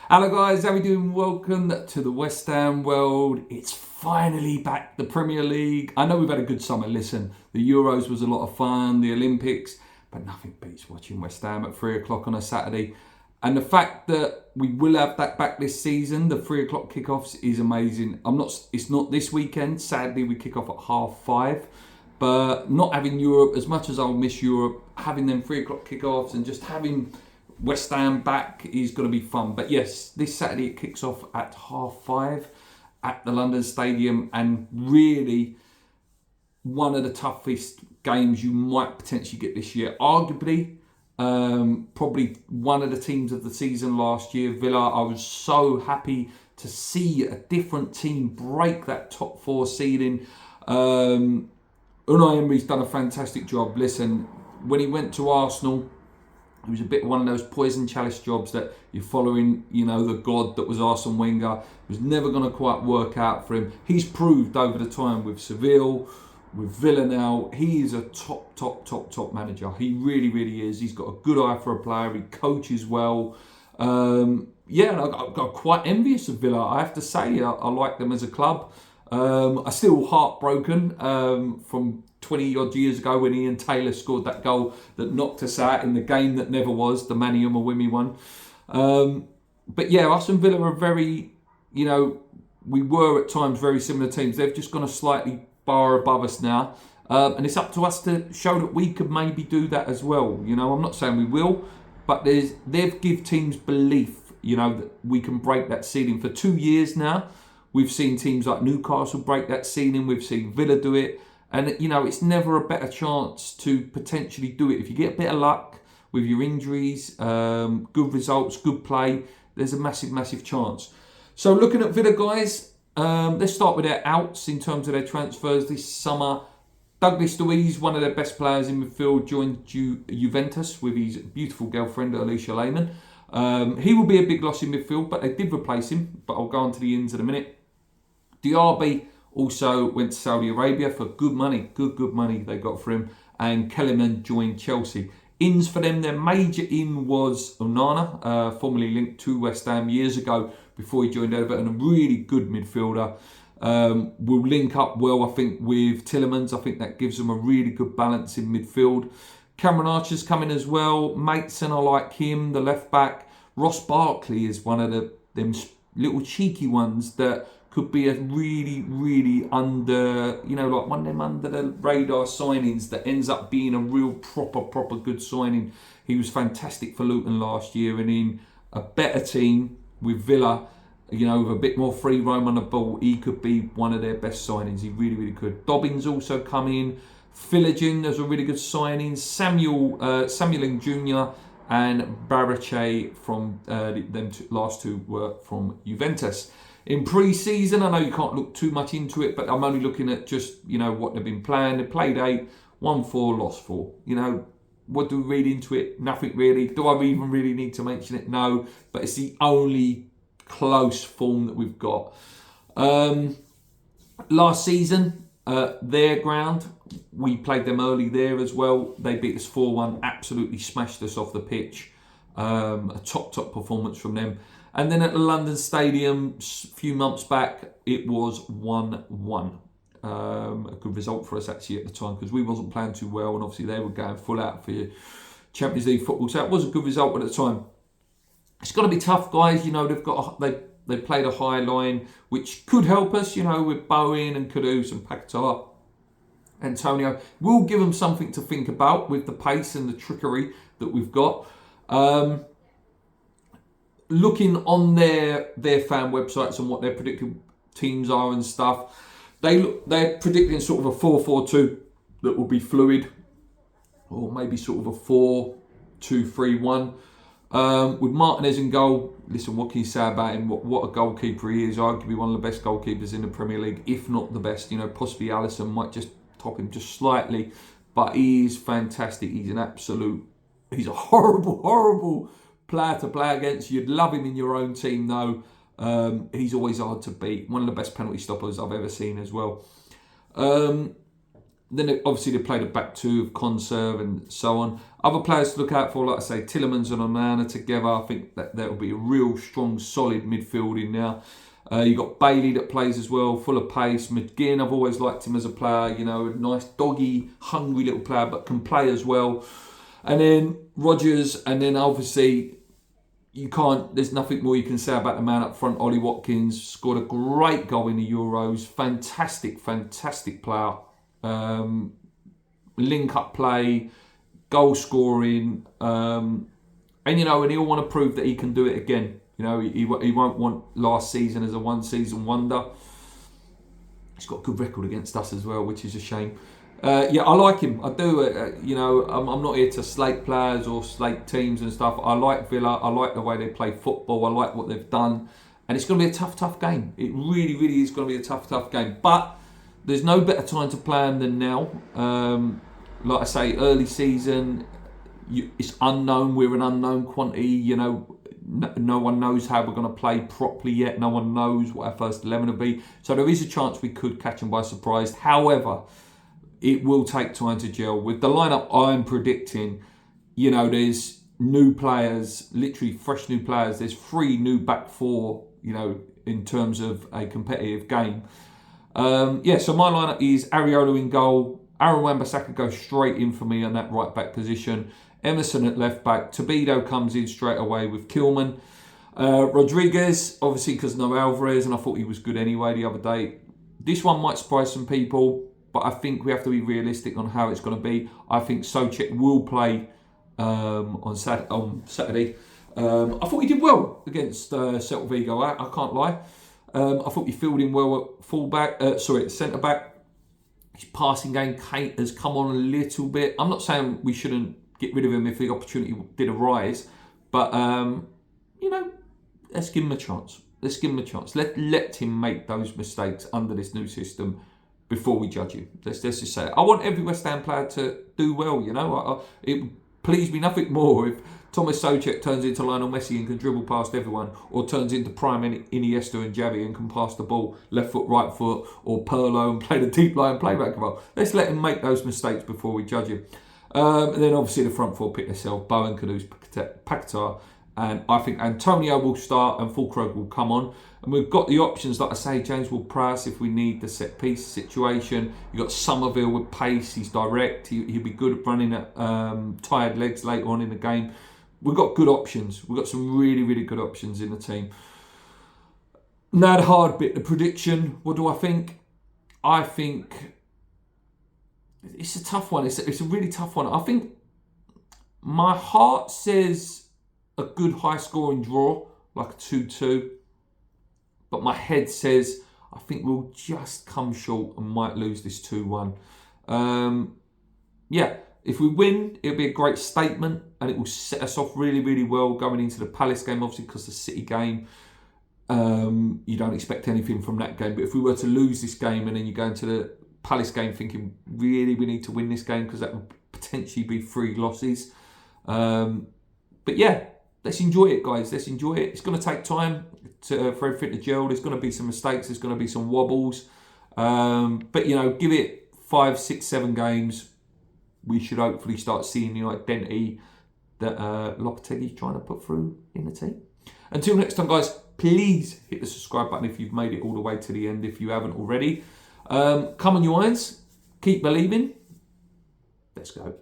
Hello guys, how are we doing? Welcome to the West Ham world. It's finally back, the Premier League. I know we've had a good summer. Listen, the Euros was a lot of fun, the Olympics, but nothing beats watching West Ham at 3 o'clock on a Saturday. And the fact that we will have that back this season, the 3 o'clock kickoffs, is amazing. It's not this weekend. Sadly, we kick off at 5:30. But not having Europe, as much as I'll miss Europe, having them 3 o'clock kickoffs and just having West Ham back is going to be fun. But yes, this Saturday it kicks off at 5:30 at the London Stadium, and really one of the toughest games you might potentially get this year. Arguably, probably one of the teams of the season last year, Villa. I was so happy to see a different team break that top four seeding. Unai Emery's done a fantastic job. Listen, when he went to Arsenal, it was a bit one of those poison chalice jobs that you're following, the god that was Arsene Wenger. It was never going to quite work out for him. He's proved over the time with Seville, with Villa now, he is a top manager. He really, really is. He's got a good eye for a player. He coaches well. And I got quite envious of Villa. I have to say, I like them as a club. I'm still heartbroken from 20 odd years ago when Ian Taylor scored that goal that knocked us out in the game that never was, the Manny Umawimi one. But yeah, Aston Villa are very, we were at times very similar teams. They've just gone a slightly bar above us now. And it's up to us to show that we could maybe do that as well. I'm not saying we will, but they've give teams belief, that we can break that ceiling. For 2 years now, we've seen teams like Newcastle break that ceiling. We've seen Villa do it. And, it's never a better chance to potentially do it. If you get a bit of luck with your injuries, good results, good play, there's a massive chance. So looking at Villa, guys, let's start with their outs in terms of their transfers this summer. Douglas Luiz, one of their best players in midfield, joined Juventus with his beautiful girlfriend, Alicia Lehmann. He will be a big loss in midfield, but they did replace him. But I'll go on to the ins in a minute. Diaby also went to Saudi Arabia for good money. Good money they got for him. And Kellerman joined Chelsea. Ins for them, their major in was Onana, formerly linked to West Ham years ago before he joined Everton. A really good midfielder. Will link up well, I think, with Tielemans. I think that gives them a really good balance in midfield. Cameron Archer's coming as well. Maitson, I like him, the left back. Ross Barkley is one of them little cheeky ones that could be a really under, like one of them under the radar signings that ends up being a real proper good signing. He was fantastic for Luton last year, and in a better team with Villa, with a bit more free roam on the ball, he could be one of their best signings. He really could. Dobbins also come in. Philogene, there's a really good signing. Samuel Jr. and Barache from last two were from Juventus. In pre-season, I know you can't look too much into it, but I'm only looking at just, what they've been playing. They played 8, won 4, lost 4. What do we read into it? Nothing really. Do I even really need to mention it? No, but it's the only close form that we've got. Last season, their ground, we played them early there as well. They beat us 4-1, absolutely smashed us off the pitch. A top performance from them. And then at the London Stadium, a few months back, it was 1-1. A good result for us actually at the time, because we wasn't playing too well, and obviously they were going full out for Champions League football. So it was a good result at the time. It's going to be tough, guys. They played a high line, which could help us. With Bowen and Kudus and Paquetá. Antonio will give them something to think about with the pace and the trickery that we've got. Looking on their fan websites and what their predicted teams are and stuff, they're predicting sort of a 4-4-2 that will be fluid, or maybe sort of a 4-2-3-1 with Martinez in goal. Listen, what can you say about him? What a goalkeeper he is. Arguably one of the best goalkeepers in the Premier League, if not the best. Possibly Alisson might just top him just slightly, but he is fantastic. He's a horrible player to play against. You'd love him in your own team though. He's always hard to beat. One of the best penalty stoppers I've ever seen as well. Then obviously they played a back two of Conserve and so on. Other players to look out for, like I say, Tillemans and Onana together. I think that will be a real strong, solid midfield in now. You've got Bailey that plays as well, full of pace. McGinn, I've always liked him as a player. You know, a nice, doggy, hungry little player, but can play as well. And then Rodgers, and then obviously there's nothing more you can say about the man up front. Ollie Watkins scored a great goal in the Euros. Fantastic player. Link up play, goal scoring, and and he'll want to prove that he can do it again. He won't want last season as a one-season wonder. He's got a good record against us as well, which is a shame. I like him. I do. I'm not here to slate players or slate teams and stuff. I like Villa. I like the way they play football. I like what they've done, and it's going to be a tough game. It really, really is going to be a tough game. But there's no better time to plan than now. Like I say, early season, it's unknown. We're an unknown quantity. No one knows how we're going to play properly yet. No one knows what our first 11 will be. So there is a chance we could catch them by surprise. However, it will take time to gel. With the lineup I'm predicting, there's new players, literally fresh new players. There's 3 new back 4, in terms of a competitive game. So my lineup is Areola in goal. Aaron Wan-Bissaka goes straight in for me on that right back position. Emerson at left back. Tobido comes in straight away with Kilman. Rodriguez, obviously because no Alvarez, and I thought he was good anyway the other day. This one might surprise some people, but I think we have to be realistic on how it's going to be. I think Souček will play on Saturday. I thought he did well against Celta Vigo. I can't lie. I thought he filled in well at centre back. His passing game has come on a little bit. I'm not saying we shouldn't get rid of him if the opportunity did arise, but let's give him a chance. Let him make those mistakes under this new system before we judge him. Let's just say it. I want every West Ham player to do well. It would please me nothing more if Thomas Souček turns into Lionel Messi and can dribble past everyone, or turns into prime Iniesta and Xavi and can pass the ball left foot, right foot, or Pirlo and play the deep line playback role. Let's let him make those mistakes before we judge him. And then obviously the front four pick themselves: Bowen, Kudus, Paquetá, and I think Antonio will start and Fulkrug will come on. And we've got the options, like I say, James will press if we need the set piece situation. You've got Somerville with pace, he's direct, he'll be good at running at tired legs later on in the game. We've got good options. We've got some really, really good options in the team. Now the hard bit, the prediction. What do I think? I think it's a tough one. It's a really tough one. I think my heart says a good high-scoring draw, like a 2-2. But my head says I think we'll just come short and might lose this 2-1. If we win, it'll be a great statement and it will set us off really, really well going into the Palace game, obviously because the City game, you don't expect anything from that game. But if we were to lose this game and then you go into the Palace game thinking, really, we need to win this game because that would potentially be 3 losses. Let's enjoy it, guys. Let's enjoy it. It's going to take time for everything to gel. There's going to be some mistakes. There's going to be some wobbles. Give it 5, 6, 7 games. We should hopefully start seeing the identity that Lopetegui's trying to put through in the team. Until next time, guys, please hit the subscribe button if you've made it all the way to the end, if you haven't already. Come on, you irons. Keep believing. Let's go.